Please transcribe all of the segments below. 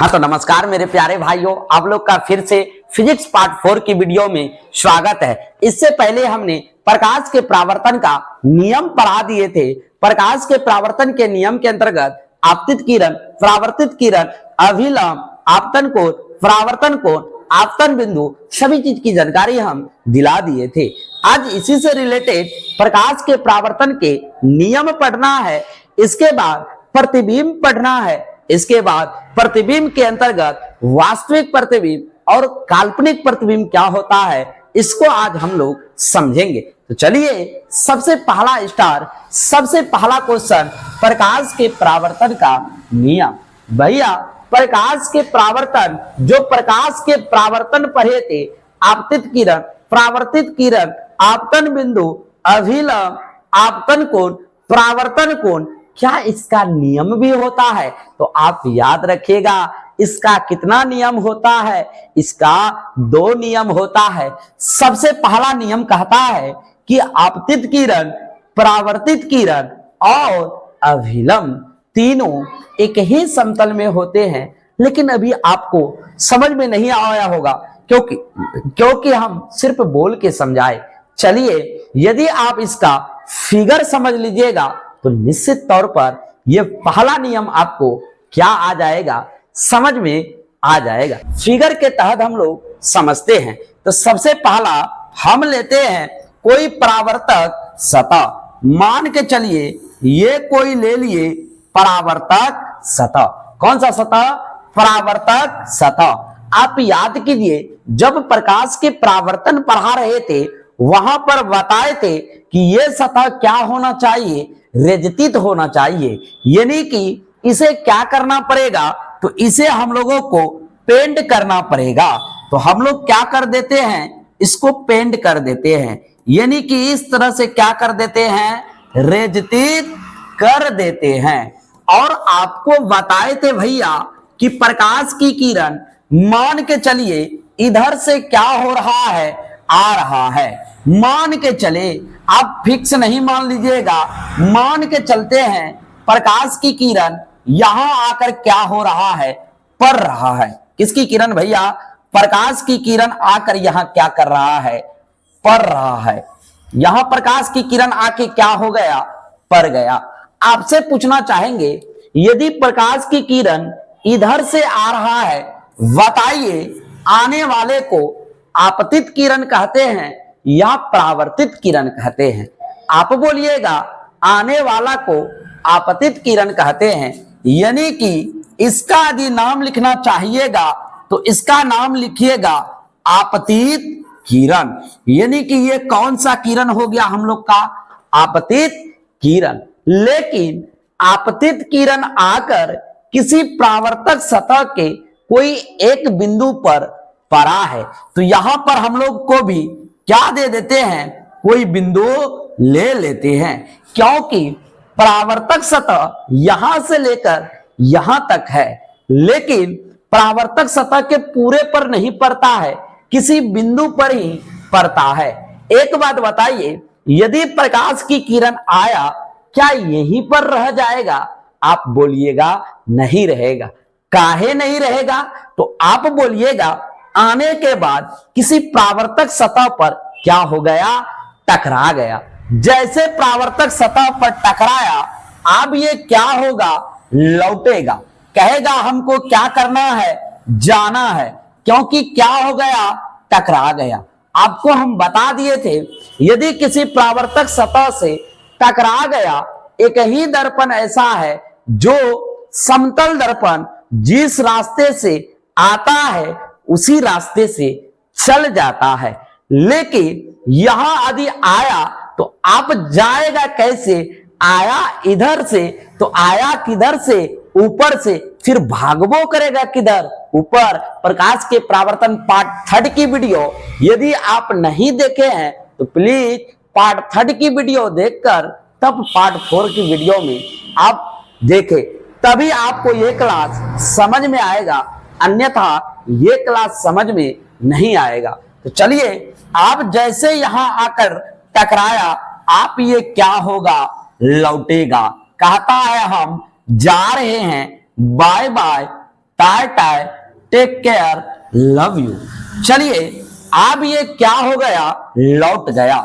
हाँ तो नमस्कार मेरे प्यारे भाइयों, आप लोग का फिर से फिजिक्स पार्ट 4 की वीडियो में स्वागत है। इससे पहले हमने प्रकाश के परावर्तन का नियम पढ़ा दिए थे। प्रकाश के परावर्तन के नियम के अंतर्गत आपतित किरण, परावर्तित किरण, अभिलंब, आपतन कोण, परावर्तन कोण, आपतन बिंदु, सभी चीज की जानकारी हम दिला दिए थे। आज इसी से रिलेटेड प्रकाश के परावर्तन के नियम पढ़ना है, इसके बाद प्रतिबिंब पढ़ना है, इसके बाद प्रतिबिंब के अंतर्गत वास्तविक प्रतिबिंब और काल्पनिक प्रतिबिंब क्या होता है, इसको आज हम लोग समझेंगे। तो चलिए सबसे पहला क्वेश्चन, प्रकाश के परावर्तन का नियम। भैया प्रकाश के परावर्तन, जो प्रकाश के परावर्तन पढ़े थे, आपतित किरण, परावर्तित किरण, आपतन बिंदु, अभिलंब, आपतन कोण, परावर्तन कोण, क्या इसका नियम भी होता है? तो आप याद रखिएगा, इसका कितना नियम होता है? इसका 2 नियम होता है। सबसे पहला नियम कहता है कि आपतित किरण, परावर्तित किरण और अभिलंब तीनों एक ही समतल में होते हैं। लेकिन अभी आपको समझ में नहीं आया होगा क्योंकि हम सिर्फ बोल के समझाए। चलिए यदि आप इसका फिगर समझ लीजिएगा तो निश्चित तौर पर यह पहला नियम आपको क्या आ जाएगा, समझ में आ जाएगा। फिगर के तहत हम लोग समझते हैं। तो सबसे पहला हम लेते हैं कोई परावर्तक सतह, मान के चलिए ये कोई ले लिए परावर्तक सतह। कौन सा सतह? परावर्तक सतह। आप याद कीजिए, जब प्रकाश के परावर्तन पढ़ा रहे थे वहां पर बताए थे कि यह सतह क्या होना चाहिए, रेजितित होना चाहिए। यानी कि इसे क्या करना पड़ेगा, तो इसे हम लोगों को पेंट करना पड़ेगा। तो हम लोग क्या कर देते हैं, इसको पेंट कर देते हैं। यानी कि इस तरह से क्या कर देते हैं, रेजितित कर देते हैं। और आपको बताए थे भैया कि प्रकाश की किरण, मान के चलिए इधर से क्या हो रहा है, आ रहा है। मान के चले, आप फिक्स नहीं मान लीजिएगा, मान के चलते हैं प्रकाश की किरण यहां आकर क्या हो रहा है, पड़ रहा है। किसकी किरण भैया? प्रकाश की किरण आकर यहां क्या कर रहा है, पड़ रहा है। यहां प्रकाश की किरण आके क्या हो गया, पड़ गया। आपसे पूछना चाहेंगे, यदि प्रकाश की किरण इधर से आ रहा है, बताइए आने वाले को आपतित किरण कहते हैं या परावर्तित किरण कहते हैं? आप बोलिएगा, आने वाला को आपतित किरण कहते हैं। यानी कि इसका यदि नाम लिखना चाहिएगा तो इसका नाम लिखिएगा आपतित किरण। यानी कि ये कौन सा किरण हो गया हम लोग का? आपतित किरण। लेकिन आपतित किरण आकर किसी परावर्तक सतह के कोई एक बिंदु पर पड़ा है, तो यहां पर हम लोग को भी क्या दे देते हैं, कोई बिंदु ले लेते हैं। क्योंकि परावर्तक सतह यहां से लेकर यहां तक है, लेकिन परावर्तक सतह के पूरे पर नहीं पड़ता है, किसी बिंदु पर ही पड़ता है। एक बात बताइए, यदि प्रकाश की किरण आया, क्या यहीं पर रह जाएगा? आप बोलिएगा नहीं रहेगा। काहे नहीं रहेगा? तो आप बोलिएगा आने के बाद किसी परावर्तक सतह पर क्या हो गया, टकरा गया। जैसे परावर्तक सतह पर टकराया, अब ये क्या होगा, लौटेगा। कहेगा हमको क्या करना है, जाना है। क्योंकि क्या हो गया, टकरा गया। आपको हम बता दिए थे, यदि किसी परावर्तक सतह से टकरा गया, एक ही दर्पण ऐसा है जो समतल दर्पण जिस रास्ते से आता है उसी रास्ते से चल जाता है। लेकिन यहां यदि आया तो आप जाएगा कैसे? आया इधर से, तो आया किधर से, ऊपर से, फिर भागवो करेगा किधर, ऊपर। प्रकाश के परावर्तन पार्ट 3 की वीडियो यदि आप नहीं देखे हैं तो प्लीज पार्ट 3 की वीडियो देखकर तब पार्ट 4 की वीडियो में आप देखें, तभी आपको ये क्लास समझ में आएगा, अन्यथा ये क्लास समझ में नहीं आएगा। तो चलिए, आप जैसे यहां आकर टकराया, आप ये क्या होगा, लौटेगा। कहता है हम जा रहे हैं, बाय बाय, टाय टाय, टेक केयर, लव यू। चलिए अब ये क्या हो गया, लौट गया।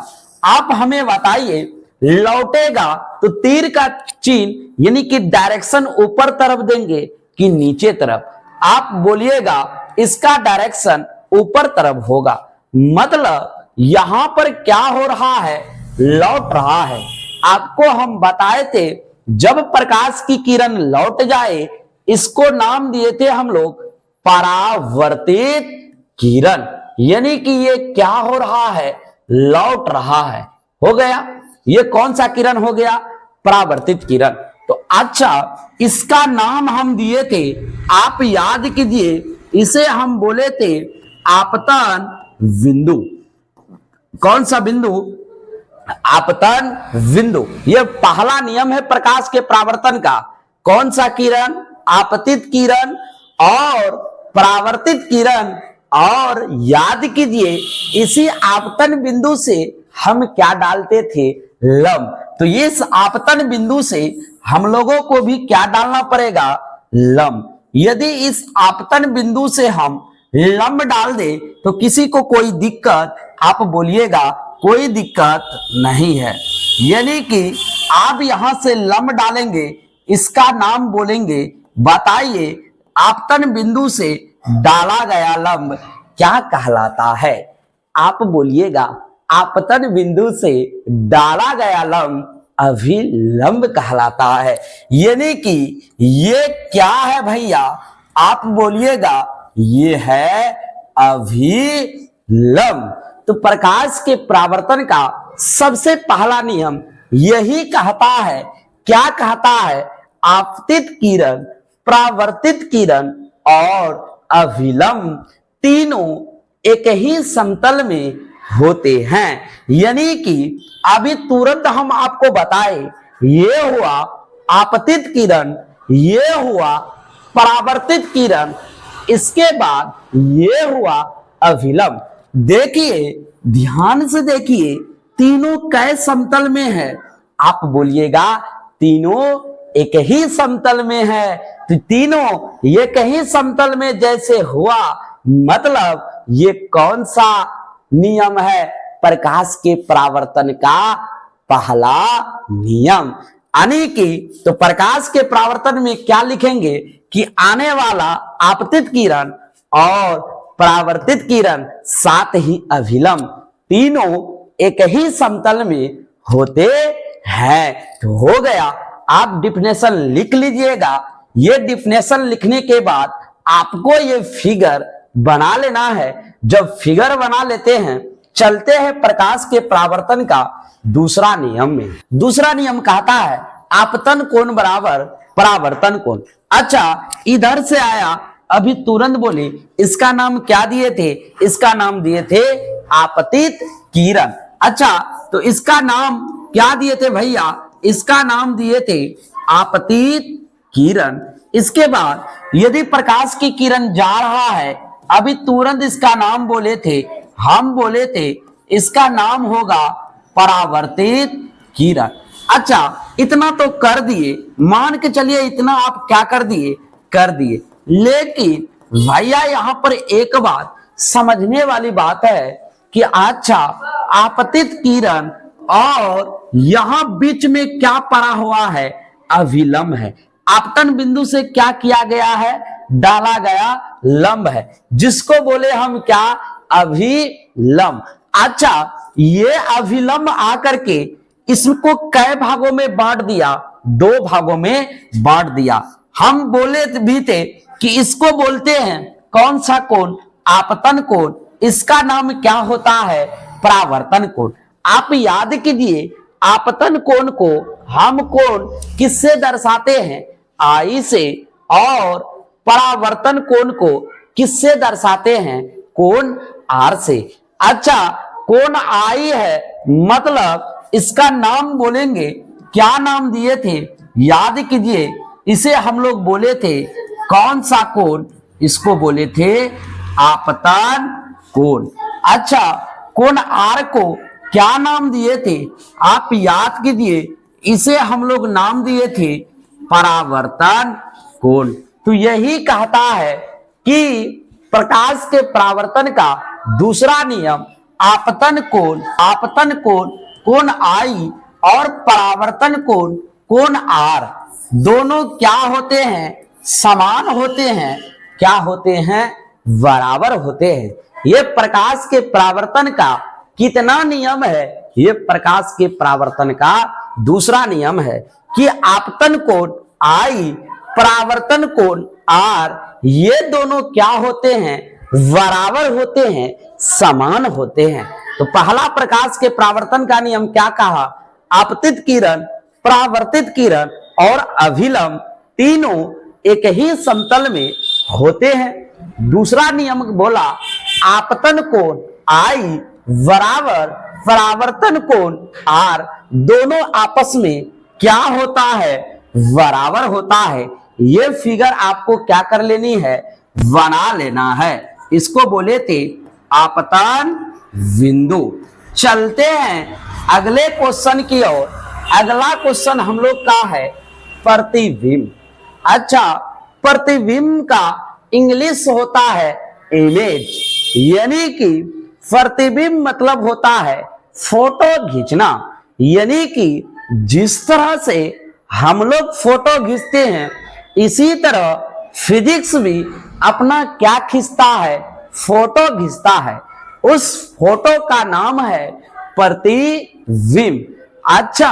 आप हमें बताइए लौटेगा तो तीर का चिन्ह यानी कि डायरेक्शन ऊपर तरफ देंगे कि नीचे तरफ। आप बोलिएगा इसका डायरेक्शन ऊपर तरफ होगा, मतलब यहां पर क्या हो रहा है, लौट रहा है। आपको हम बताए थे जब प्रकाश की किरण लौट जाए इसको नाम दिए थे हम लोग परावर्तित किरण, यानी कि ये क्या हो रहा है, लौट रहा है। हो गया, ये कौन सा किरण हो गया, परावर्तित किरण। तो अच्छा इसका नाम हम दिए थे, आप याद कीजिए, इसे हम बोले थे आपतन बिंदु। कौन सा बिंदु, आपतन बिंदु। यह पहला नियम है प्रकाश के परावर्तन का। कौन सा किरण, आपतित किरण और परावर्तित किरण। और याद कीजिए इसी आपतन बिंदु से हम क्या डालते थे, लंब। तो इस आपतन बिंदु से हम लोगों को भी क्या डालना पड़ेगा, लंब। यदि इस आपतन बिंदु से हम लंब डाल दे तो किसी को कोई दिक्कत, आप बोलिएगा कोई दिक्कत नहीं है। यानी कि आप यहां से लंब डालेंगे, इसका नाम बोलेंगे, बताइए आपतन बिंदु से डाला गया लंब क्या कहलाता है। आप बोलिएगा आपतन बिंदु से डाला गया लंब अभिलंब कहलाता है। यानी कि ये क्या है भैया, आप बोलिएगा ये है अभिलंब। तो प्रकाश के परावर्तन का सबसे पहला नियम यही कहता है, क्या कहता है, आपतित किरण, परावर्तित किरण और अभिलंब तीनों एक ही समतल में होते हैं। यानी कि अभी तुरंत हम आपको बताए, ये हुआ आपतित किरण, ये हुआ परावर्तित किरण, इसके बाद ये हुआ अभिलंब। देखिए ध्यान से देखिए, तीनों कै समतल में है, आप बोलिएगा तीनों एक ही समतल में है। तो तीनों एक ही समतल में जैसे हुआ, मतलब ये कौन सा नियम है, प्रकाश के परावर्तन का पहला नियम। यानी कि तो प्रकाश के परावर्तन में क्या लिखेंगे कि आने वाला आपतित किरण और परावर्तित किरण साथ ही अभिलंब तीनों एक ही समतल में होते हैं। तो हो गया, आप डिफिनेशन लिख लीजिएगा। ये डिफिनेशन लिखने के बाद आपको ये फिगर बना लेना है। जब फिगर बना लेते हैं, चलते हैं प्रकाश के परावर्तन का दूसरा नियम में। दूसरा नियम कहता है आपतन कोण बराबर परावर्तन कोण। अच्छा इधर से आया, अभी तुरंत बोले इसका नाम क्या दिए थे, इसका नाम दिए थे आपतित किरण। अच्छा तो इसका नाम क्या दिए थे भैया, इसका नाम दिए थे आपतित किरण। इसके बाद यदि प्रकाश की किरण जा रहा है, अभी तुरंत इसका नाम बोले थे, हम बोले थे इसका नाम होगा परावर्तित किरण। अच्छा इतना तो कर दिए, मान के चलिए इतना आप क्या कर दिए, लेकिन भैया यहां पर एक बात समझने वाली बात है कि अच्छा आपतित किरण और यहां बीच में क्या पड़ा हुआ है, अभिलंब है। आपतन बिंदु से क्या किया गया है, डाला गया लंब है, जिसको बोले हम क्या, अभिलंब। अच्छा ये अभिलंब आकर के इसको कै भागों में बांट दिया, दो भागों में बांट दिया। हम बोले भी थे कि इसको बोलते हैं कौन सा कोण, आपतन कोण। इसका नाम क्या होता है, परावर्तन कोण। आप याद कीजिए आपतन कोण को हम कोण किससे दर्शाते हैं, आई से, और परावर्तन कोण को किससे दर्शाते हैं, कोण आर से। अच्छा कोण आई है, मतलब इसका नाम बोलेंगे, क्या नाम दिए थे, याद कीजिए, इसे हम लोग बोले थे कौन सा कोण, इसको बोले थे आपतन कोण। अच्छा कोण आर को क्या नाम दिए थे, आप याद कीजिए, इसे हम लोग नाम दिए थे परावर्तन कोण। तो यही कहता है कि प्रकाश के परावर्तन का दूसरा नियम आपतन कोण कोण आई और परावर्तन कोण आर दोनों क्या होते हैं, समान होते हैं, क्या होते हैं, बराबर होते हैं। ये प्रकाश के परावर्तन का कितना नियम है, ये प्रकाश के परावर्तन का दूसरा नियम है कि आपतन कोण आई परावर्तन कोण आर ये दोनों क्या होते हैं, बराबर होते हैं, समान होते हैं। तो पहला प्रकाश के परावर्तन का नियम क्या कहा, आपतित किरण, परावर्तित किरण और अभिलंब तीनों एक ही समतल में होते हैं। दूसरा नियम बोला आपतन कोण आई बराबर परावर्तन कोण आर दोनों आपस में क्या होता है, बराबर होता है। ये फिगर आपको क्या कर लेनी है, बना लेना है। इसको बोले थे आपतन बिंदु। चलते हैं अगले क्वेश्चन की ओर। अगला क्वेश्चन हम लोग का है प्रतिबिंब। अच्छा, प्रतिबिंब का इंग्लिश होता है इमेज, यानी कि प्रतिबिंब मतलब होता है फोटो खींचना। यानी कि जिस तरह से हम लोग फोटो खींचते हैं इसी तरह फिजिक्स भी अपना क्या खींचता है, फोटो खींचता है। उस फोटो का नाम है प्रतिबिंब। अच्छा,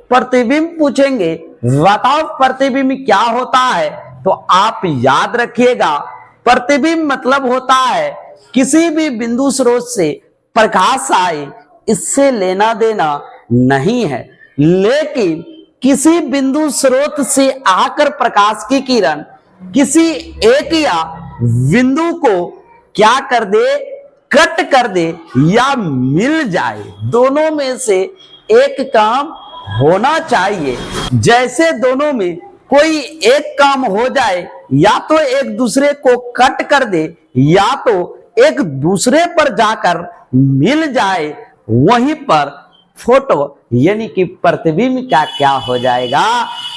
प्रतिबिंब पूछेंगे बताओ प्रतिबिंब क्या होता है, तो आप याद रखिएगा प्रतिबिंब मतलब होता है किसी भी बिंदु स्रोत से प्रकाश आए, इससे लेना देना नहीं है, लेकिन किसी बिंदु स्रोत से आकर प्रकाश की किरण किसी एक या बिंदु को क्या कर दे, कट कर दे या मिल जाए, दोनों में से एक काम होना चाहिए। जैसे दोनों में कोई एक काम हो जाए, या तो एक दूसरे को कट कर दे या तो एक दूसरे पर जाकर मिल जाए, वहीं पर फोटो यानी कि प्रतिबिंब का क्या हो जाएगा,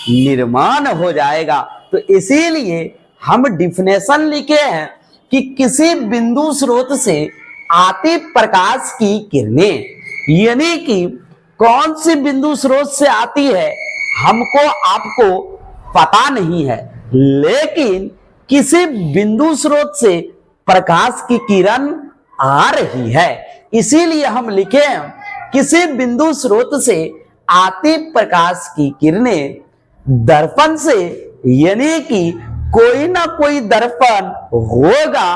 निर्माण हो जाएगा। तो इसीलिए हम डिफिनेशन लिखे हैं कि किसी बिंदु स्रोत से आती प्रकाश की किरणें, यानी कि कौन सी बिंदु स्रोत से आती है हमको आपको पता नहीं है, लेकिन किसी बिंदु स्रोत से प्रकाश की किरण आ रही है। इसीलिए हम लिखे किसी बिंदु स्रोत से आती प्रकाश की किरणें दर्पण से, यानी कि कोई ना कोई दर्पण होगा।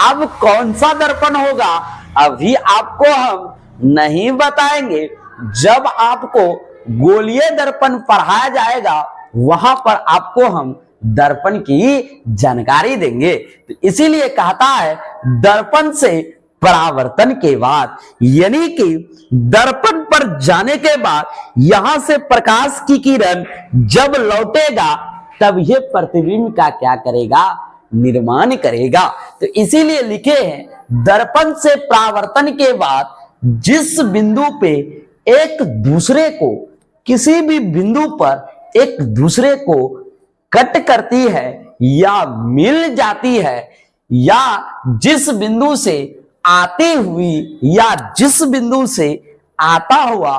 अब कौन सा दर्पण होगा अभी आपको हम नहीं बताएंगे, जब आपको गोलीय दर्पण पढ़ाया जाएगा वहां पर आपको हम दर्पण की जानकारी देंगे। तो इसीलिए कहता है दर्पण से परावर्तन के बाद, यानी कि दर्पण पर जाने के बाद यहां से प्रकाश की किरण जब लौटेगा तब यह प्रतिबिंब का क्या करेगा, निर्माण करेगा। तो इसीलिए लिखे हैं दर्पण से परावर्तन के बाद जिस बिंदु पे एक दूसरे को, किसी भी बिंदु पर एक दूसरे को कट करती है या मिल जाती है, या जिस बिंदु से आती हुई या जिस बिंदु से आता हुआ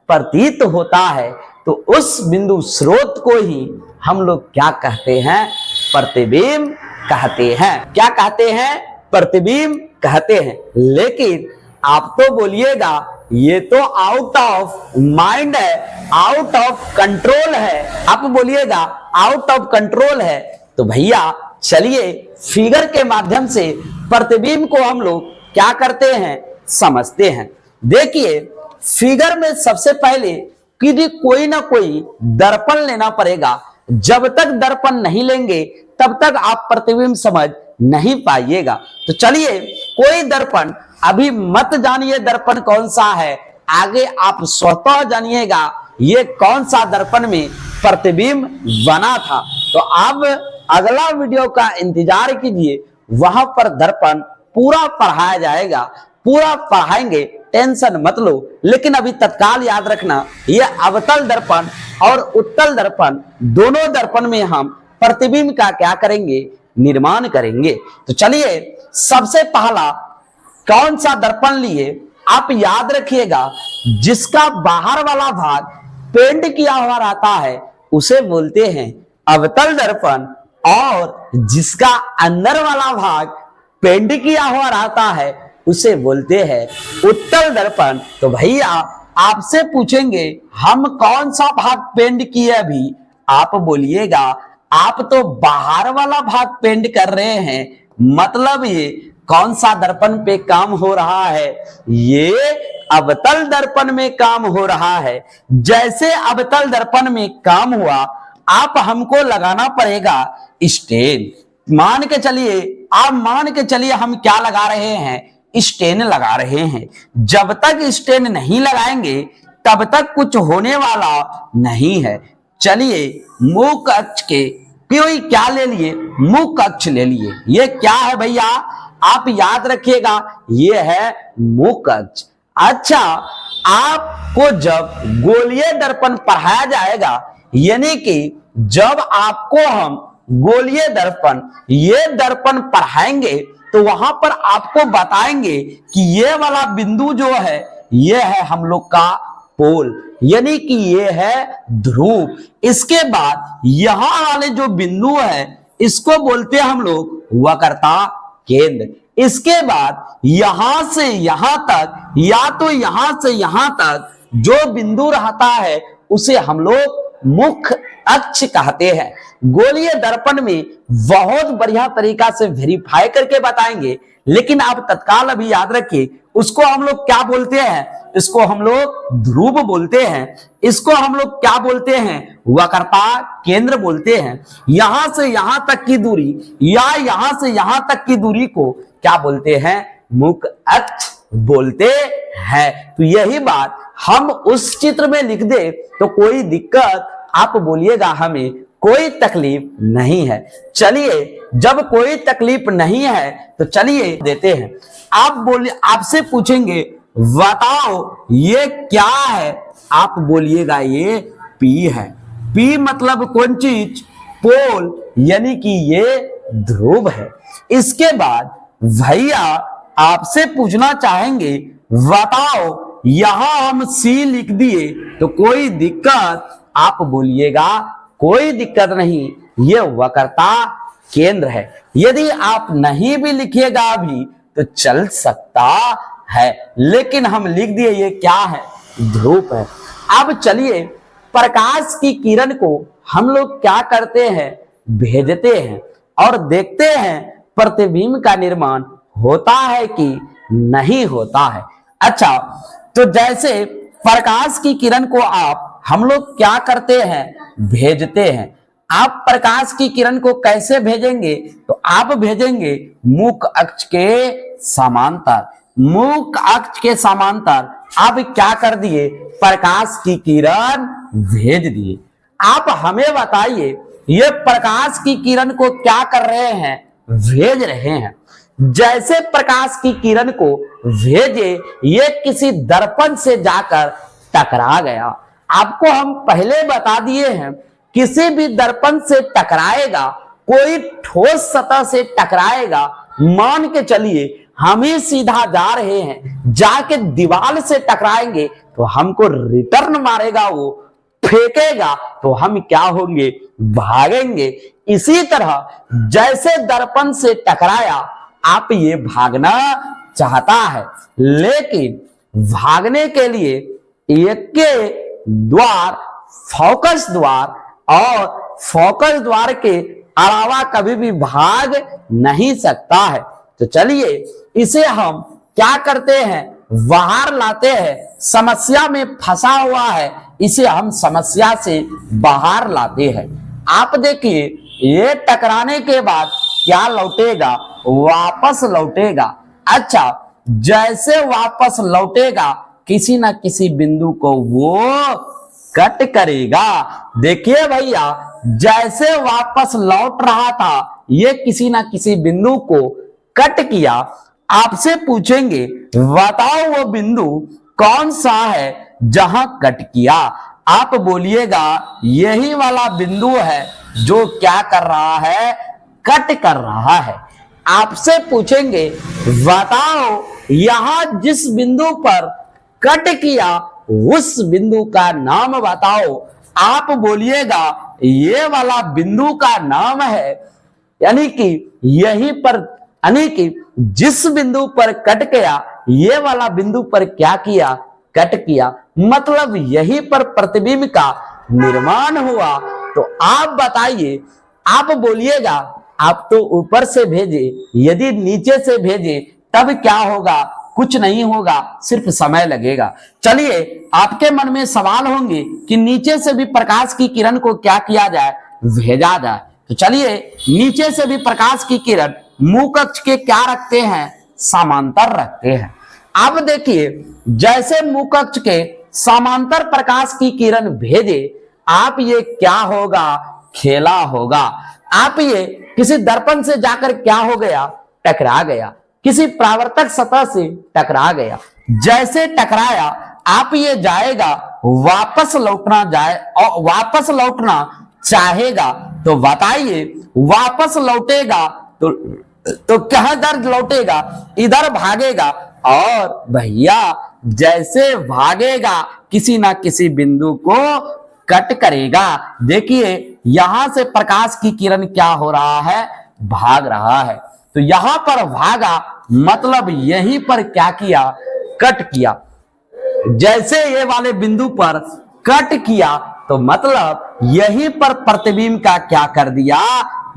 प्रतीत होता है, तो उस बिंदु स्रोत को ही हम लोग क्या कहते हैं, प्रतिबिंब कहते हैं। क्या कहते हैं, प्रतिबिंब कहते हैं। लेकिन आप तो बोलिएगा ये तो आउट ऑफ माइंड है, आउट ऑफ कंट्रोल है। आप बोलिएगा आउट ऑफ कंट्रोल है, तो भैया चलिए फिगर के माध्यम से प्रतिबिंब को हम लोग क्या करते हैं, समझते हैं। देखिए फिगर में सबसे पहले कि कोई ना कोई दर्पण लेना पड़ेगा। जब तक दर्पण नहीं लेंगे तब तक आप प्रतिबिंब समझ नहीं पाइएगा। तो चलिए कोई दर्पण, अभी मत जानिए दर्पण कौन सा है, आगे आप स्वतः जानिएगा ये कौन सा दर्पण में प्रतिबिंब बना था। तो आप अगला वीडियो का इंतजार कीजिए, वहां पर दर्पण पूरा पढ़ाया जाएगा, पूरा पढ़ाएंगे, टेंशन मत लो। लेकिन अभी तत्काल याद रखना ये अवतल दर्पण और उत्तल दर्पण दोनों दर्पण में हम प्रतिबिंब का क्या करेंगे, निर्माण करेंगे। तो चलिए सबसे पहला कौन सा दर्पण लिए, आप याद रखिएगा, जिसका बाहर वाला भाग पेंट किया हुआ रहता है उसे बोलते हैं अवतल दर्पण, और जिसका अंदर वाला भाग पेंट किया हुआ रहता है उसे बोलते हैं उत्तल दर्पण। तो भैया आपसे पूछेंगे हम कौन सा भाग पेंट किए, अभी आप बोलिएगा आप तो बाहर वाला भाग पेंट कर रहे हैं, मतलब ये कौन सा दर्पण पे काम हो रहा है, ये अवतल दर्पण में काम हो रहा है। जैसे अवतल दर्पण में काम हुआ, आप हमको लगाना पड़ेगा स्टेन। मान के चलिए, आप मान के चलिए हम क्या लगा रहे हैं, स्टेन लगा रहे हैं। जब तक स्टेन नहीं लगाएंगे तब तक कुछ होने वाला नहीं है। चलिए मुख अक्ष के कोई क्या ले लिए, मुख अक्ष ले लिए। ये क्या है भैया, आप याद रखिएगा, ये है मुख अक्ष। अच्छा, आपको जब गोलीय दर्पण पढ़ाया जाएगा, यानी कि जब आपको हम गोलीय दर्पण ये दर्पण पढ़ाएंगे तो वहां पर आपको बताएंगे कि ये वाला बिंदु जो है ये है हम लोग का पोल, यानी कि ये है ध्रुव। इसके बाद यहां वाले जो बिंदु है इसको बोलते हैं हम लोग वक्रता केंद्र। इसके बाद यहां से यहां तक या तो यहां से यहां तक जो बिंदु रहता है उसे हम लोग मुख्य अक्ष कहते हैं। गोलीय दर्पण में बहुत बढ़िया तरीका से वेरीफाई करके बताएंगे, लेकिन आप तत्काल अभी याद रखिए उसको हम लोग क्या बोलते हैं, इसको हम लोग ध्रुव बोलते हैं, इसको हम लोग क्या बोलते हैं, वक्रता केंद्र बोलते हैं। यहां से यहां तक की दूरी या यहां से यहां तक की दूरी को क्या बोलते हैं, मुख्य अक्ष बोलते हैं। तो यही बात हम उस चित्र में लिख दे तो कोई दिक्कत, आप बोलिएगा हमें कोई तकलीफ नहीं है। चलिए जब कोई तकलीफ नहीं है तो चलिए देते हैं। आप बोलिए, आपसे पूछेंगे बताओ ये क्या है, आप बोलिएगा ये पी है। पी मतलब कौन चीज, पोल, यानी कि ये ध्रुव है। इसके बाद भैया आपसे पूछना चाहेंगे बताओ यहां हम सी लिख दिए तो कोई दिक्कत, आप बोलिएगा कोई दिक्कत नहीं, ये वक्रता केंद्र है। यदि आप नहीं भी लिखिएगा अभी तो चल सकता है, लेकिन हम लिख दिए ये क्या है, ध्रुव है। अब चलिए प्रकाश की किरण को हम लोग क्या करते हैं, भेजते हैं और देखते हैं प्रतिबिंब का निर्माण होता है कि नहीं होता है। अच्छा, तो जैसे प्रकाश की किरण को आप हम लोग क्या करते हैं, भेजते हैं। आप प्रकाश की किरण को कैसे भेजेंगे, तो आप भेजेंगे मुख्य अक्ष के समांतर। मुख्य अक्ष के समांतर आप क्या कर दिए, प्रकाश की किरण भेज दिए। आप हमें बताइए ये प्रकाश की किरण को क्या कर रहे हैं, भेज रहे हैं। जैसे प्रकाश की किरण को भेजे, ये किसी दर्पण से जाकर टकरा गया। आपको हम पहले बता दिए हैं किसी भी दर्पण से टकराएगा, कोई ठोस सतह से टकराएगा, मान के चलिए हम ही सीधा जा रहे हैं, जाके दीवार से टकराएंगे तो हमको रिटर्न मारेगा, वो फेंकेगा तो हम क्या होंगे, भागेंगे। इसी तरह जैसे दर्पण से टकराया, आप ये भागना चाहता है, लेकिन भागने के लिए एक के द्वार, फोकस द्वार, और फोकस द्वार के अलावा कभी भी भाग नहीं सकता है। तो चलिए इसे हम क्या करते हैं, बाहर लाते हैं। समस्या में फंसा हुआ है, इसे हम समस्या से बाहर लाते हैं। आप देखिए ये टकराने के बाद क्या लौटेगा, वापस लौटेगा। अच्छा, जैसे वापस लौटेगा किसी ना किसी बिंदु को वो कट करेगा। देखिए भैया जैसे वापस लौट रहा था, ये किसी ना किसी बिंदु को कट किया। आपसे पूछेंगे बताओ वो बिंदु कौन सा है जहां कट किया। आप बोलिएगा यही वाला बिंदु है जो क्या कर रहा है, कट कर रहा है। आपसे पूछेंगे बताओ यहां जिस बिंदु पर कट किया उस बिंदु का नाम बताओ। आप बोलिएगा ये वाला बिंदु का नाम है, यानी कि यहीं पर, यानी कि जिस बिंदु पर कट गया ये वाला बिंदु पर क्या किया, कट किया, मतलब यहीं पर प्रतिबिंब का निर्माण हुआ। तो आप बताइए, आप बोलिएगा आप तो ऊपर से भेजे, यदि नीचे से भेजे तब क्या होगा, कुछ नहीं होगा, सिर्फ समय लगेगा। चलिए आपके मन में सवाल होंगे कि नीचे से भी प्रकाश की किरण को क्या किया जाए, भेजा जाए। तो चलिए नीचे से भी प्रकाश की किरण मुख कक्ष के क्या रखते हैं, समांतर रखते हैं। अब देखिए जैसे मुख कक्ष के समांतर प्रकाश की किरण भेजे, आप ये क्या होगा, खेला होगा। आप ये किसी दर्पण से जाकर क्या हो गया, टकरा गया, किसी परावर्तक सतह से टकरा गया। जैसे टकराया आप ये जाएगा, वापस लौटना जाए और वापस लौटना चाहेगा, तो बताइए वापस लौटेगा तो कहां दर लौटेगा, इधर भागेगा, और भैया जैसे भागेगा किसी ना किसी बिंदु को कट करेगा। देखिए यहां से प्रकाश की किरण क्या हो रहा है, भाग रहा है। तो यहां पर भागा मतलब यहीं पर क्या किया, कट किया। जैसे ये वाले बिंदु पर कट किया तो मतलब यहीं पर प्रतिबिंब का क्या कर दिया,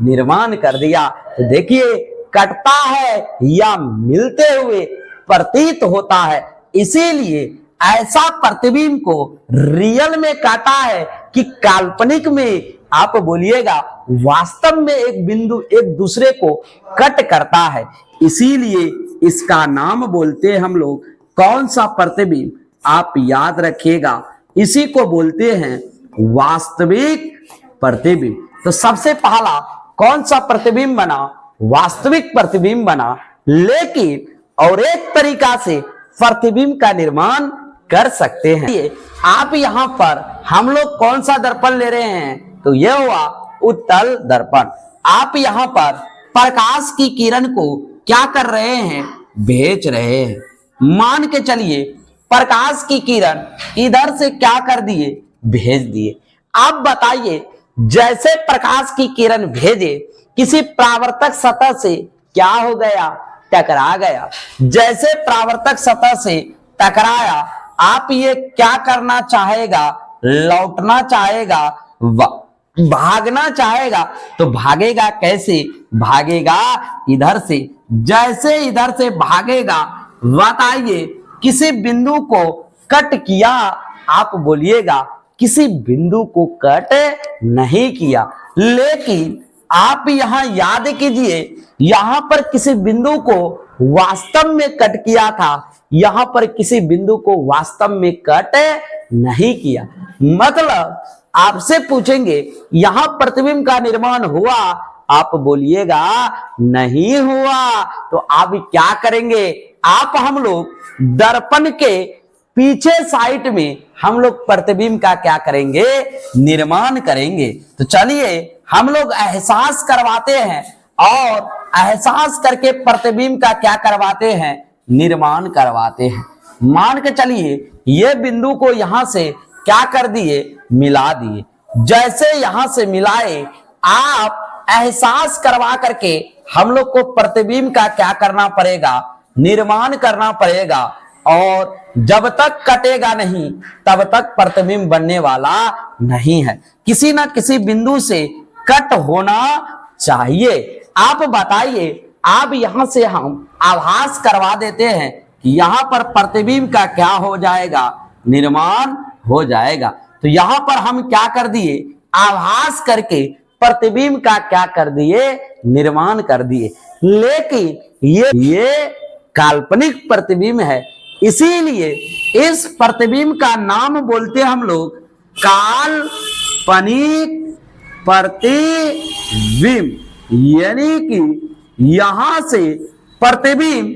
निर्माण कर दिया। तो देखिए कटता है या मिलते हुए प्रतीत होता है, इसीलिए ऐसा प्रतिबिंब को रियल में काटा है कि काल्पनिक में आप बोलिएगा वास्तव में एक बिंदु एक दूसरे को कट करता है। इसीलिए इसका नाम बोलते हैं हम लोग, कौन सा प्रतिबिंब, आप याद रखिएगा, इसी को बोलते हैं वास्तविक प्रतिबिंब। तो सबसे पहला कौन सा प्रतिबिंब बना, वास्तविक प्रतिबिंब बना। लेकिन और एक तरीका से प्रतिबिंब का निर्माण कर सकते हैं। आप यहां पर हम लोग कौन सा दर्पण ले रहे हैं, तो यह हुआ उत्तल दर्पण। आप यहां पर प्रकाश की किरण को क्या कर रहे हैं, भेज रहे हैं। मान के चलिए प्रकाश की किरण इधर से क्या कर दिए, भेज दिए। आप बताइए जैसे प्रकाश की किरण भेजे किसी परावर्तक सतह से क्या हो गया, टकरा गया। जैसे परावर्तक सतह से टकराया आप ये क्या करना चाहेगा, लौटना चाहेगा, भागना चाहेगा। तो भागेगा कैसे, भागेगा इधर से। जैसे इधर से भागेगा बताइए किसी बिंदु को कट किया, आप बोलिएगा किसी बिंदु को कट नहीं किया। लेकिन आप यहां याद कीजिए यहां पर किसी बिंदु को वास्तव में कट किया था, यहां पर किसी बिंदु को वास्तव में कट नहीं किया। मतलब आपसे पूछेंगे यहां प्रतिबिंब का निर्माण हुआ, आप बोलिएगा नहीं हुआ। तो आप क्या करेंगे, आप हम लोग दर्पण के पीछे साइड में हम लोग प्रतिबिंब का क्या करेंगे, निर्माण करेंगे। तो चलिए हम लोग एहसास करवाते हैं और एहसास करके प्रतिबिंब का क्या करवाते हैं, निर्माण करवाते हैं। मान के चलिए ये बिंदु को यहां से क्या कर दिए, मिला दिए। जैसे यहां से मिलाए आप एहसास करवा करके हम लोग को प्रतिबिंब का क्या करना पड़ेगा, निर्माण करना पड़ेगा। और जब तक कटेगा नहीं तब तक प्रतिबिंब बनने वाला नहीं है, किसी ना किसी बिंदु से कट होना चाहिए। आप बताइए, आप यहां से हम आभास करवा देते हैं कि यहां पर प्रतिबिंब का क्या हो जाएगा, निर्माण हो जाएगा। तो यहां पर हम क्या कर दिए, आभास करके प्रतिबिंब का क्या कर दिए, निर्माण कर दिए। लेकिन ये काल्पनिक प्रतिबिंब है, इसीलिए इस प्रतिबिंब का नाम बोलते हैं हम लोग काल्पनिक प्रतिबिंब। यानी कि यहां से प्रतिबिंब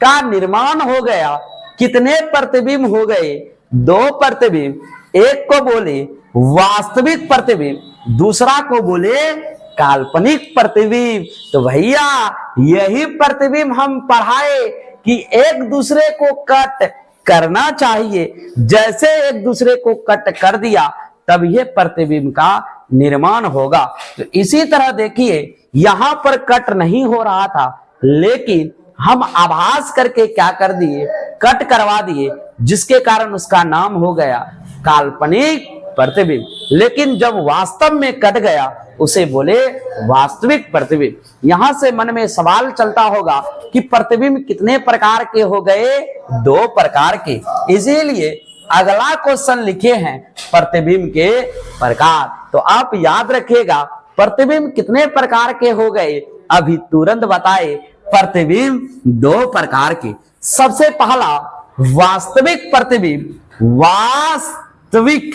का निर्माण हो गया। कितने प्रतिबिंब हो गए, दो प्रतिबिंब, एक को बोले वास्तविक प्रतिबिंब, दूसरा को बोले काल्पनिक प्रतिबिंब। तो भैया यही प्रतिबिंब हम पढ़ाए कि एक दूसरे को कट करना चाहिए, जैसे एक दूसरे को कट कर दिया तब यह प्रतिबिंब का निर्माण होगा। तो इसी तरह देखिए यहां पर कट नहीं हो रहा था, लेकिन हम आभास करके क्या कर दिए, कट करवा दिए, जिसके कारण उसका नाम हो गया काल्पनिक प्रतिबिंब। लेकिन जब वास्तव में कट गया उसे बोले वास्तविक प्रतिबिंब। यहां से मन में सवाल चलता होगा कि प्रतिबिंब कितने प्रकार के हो गए, 2 प्रकार के। इसीलिए अगला क्वेश्चन लिखे हैं प्रतिबिंब के प्रकार। तो आप याद रखिएगा प्रतिबिंब कितने प्रकार के हो गए, अभी तुरंत बताए। प्रतिबिंब 2 प्रकार के। सबसे पहला वास्तविक प्रतिबिंब, वास्तविक,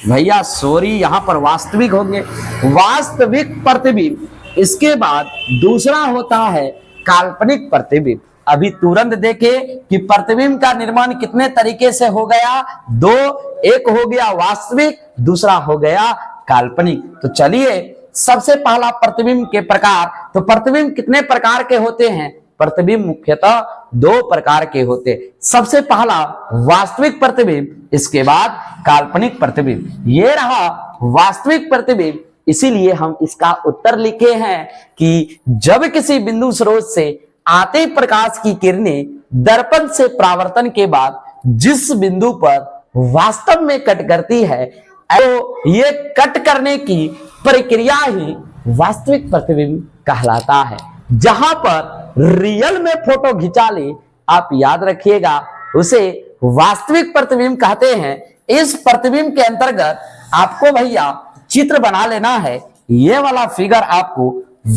भैया सॉरी यहां पर वास्तविक होंगे, वास्तविक प्रतिबिंब। इसके बाद दूसरा होता है काल्पनिक प्रतिबिंब। अभी तुरंत देखें कि प्रतिबिंब का निर्माण कितने तरीके से हो गया, 2, एक हो गया वास्तविक, दूसरा हो गया काल्पनिक। तो चलिए सबसे पहला प्रतिबिंब के प्रकार। तो प्रतिबिंब कितने प्रकार के होते हैं, प्रतिबिंब मुख्यतः 2 प्रकार के होते हैं। सबसे पहला वास्तविक प्रतिबिंब, इसके बाद काल्पनिक प्रतिबिंब। ये रहा वास्तविक प्रतिबिंब, इसीलिए हम इसका उत्तर लिखे हैं कि जब किसी बिंदु स्रोत से आते प्रकाश की किरणें दर्पण से परावर्तन के बाद जिस बिंदु पर वास्तव में कट करती है, तो ये कट करने की प्रक्रिया ही वास्तविक प्रतिबिंब कहलाता है। जहां पर रियल में फोटो खिंचा ले, आप याद रखिएगा, उसे वास्तविक प्रतिबिंब कहते हैं। इस प्रतिबिंब के अंतर्गत आपको भैया चित्र बना लेना है, ये वाला फिगर आपको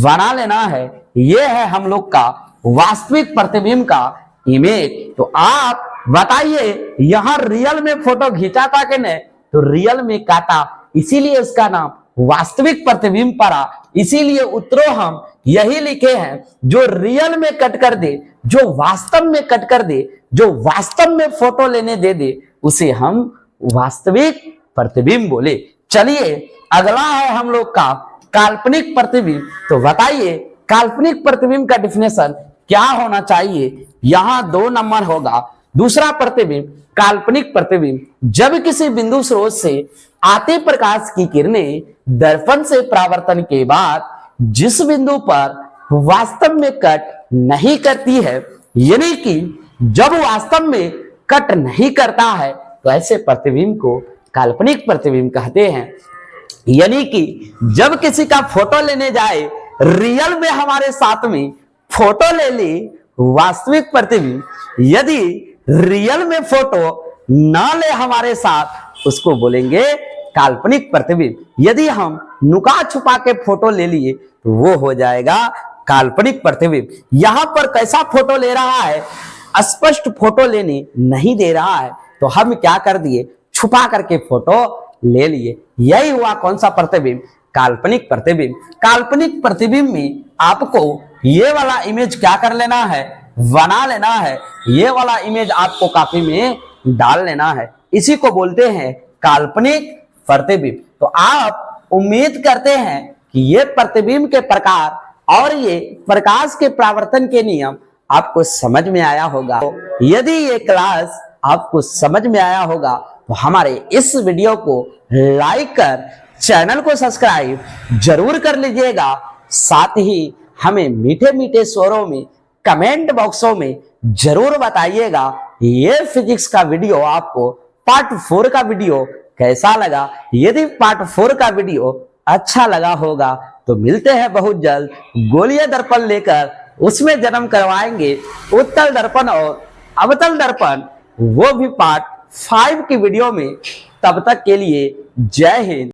बना लेना है। ये है हम लोग का वास्तविक प्रतिबिंब का इमेज। तो आप बताइए यहां रियल में फोटो खींचा था कि नहीं, तो रियल में काटा, इसीलिए उसका नाम वास्तविक प्रतिबिंब पड़ा। इसीलिए उत्तरों हम यही लिखे हैं, जो रियल में कट कर दे, जो वास्तव में कट कर दे, जो वास्तव में फोटो लेने दे, उसे हम वास्तविक प्रतिबिंब बोले। चलिए अगला है हम लोग का काल्पनिक प्रतिबिंब। तो बताइए काल्पनिक प्रतिबिंब का डिफिनेशन क्या होना चाहिए। यहां 2 नंबर होगा। दूसरा प्रतिबिंब काल्पनिक प्रतिबिंब, जब किसी बिंदु स्रोत से आते प्रकाश की किरणें दर्पण से परावर्तन के बाद जिस बिंदु पर वास्तव में कट नहीं करती है, यानी कि जब वास्तव में कट नहीं करता है, तो ऐसे प्रतिबिंब को काल्पनिक प्रतिबिंब कहते हैं। यानी कि जब किसी का फोटो लेने जाए, रियल में हमारे साथ में फोटो ले ली, वास्तविक प्रतिबिंब। यदि रियल में फोटो ना ले हमारे साथ, उसको बोलेंगे काल्पनिक प्रतिबिंब। यदि हम नुका छुपा के फोटो ले लिए तो वो हो जाएगा काल्पनिक प्रतिबिंब। यहां पर कैसा फोटो ले रहा है, स्पष्ट फोटो लेने नहीं दे रहा है, तो हम क्या कर दिए, छुपा करके फोटो ले लिए। यही हुआ कौन सा प्रतिबिंब, काल्पनिक प्रतिबिंब। काल्पनिक प्रतिबिंब में आपको ये वाला इमेज क्या कर लेना है, बना लेना है। ये वाला इमेज आपको कॉपी में डाल लेना है। इसी को बोलते हैं काल्पनिक प्रतिबिंब। तो आप उम्मीद करते हैं कि ये प्रतिबिंब के प्रकार और ये प्रकाश के परावर्तन के नियम आपको समझ में आया होगा। तो यदि ये क्लास आपको समझ में आया होगा तो हमारे इस वीडियो को लाइक कर चैनल को सब्सक्राइब जरूर कर लीजिएगा। साथ ही हमें मीठे मीठे स्वरों में कमेंट बॉक्सों में जरूर बताइएगा ये फिजिक्स का वीडियो आपको पार्ट 4 का वीडियो कैसा लगा। यदि पार्ट 4 का वीडियो अच्छा लगा होगा तो मिलते हैं बहुत जल्द गोलीय दर्पण लेकर। उसमें जन्म करवाएंगे उत्तल दर्पण और अवतल दर्पण, वो भी पार्ट 5 की वीडियो में। तब तक के लिए जय हिंद।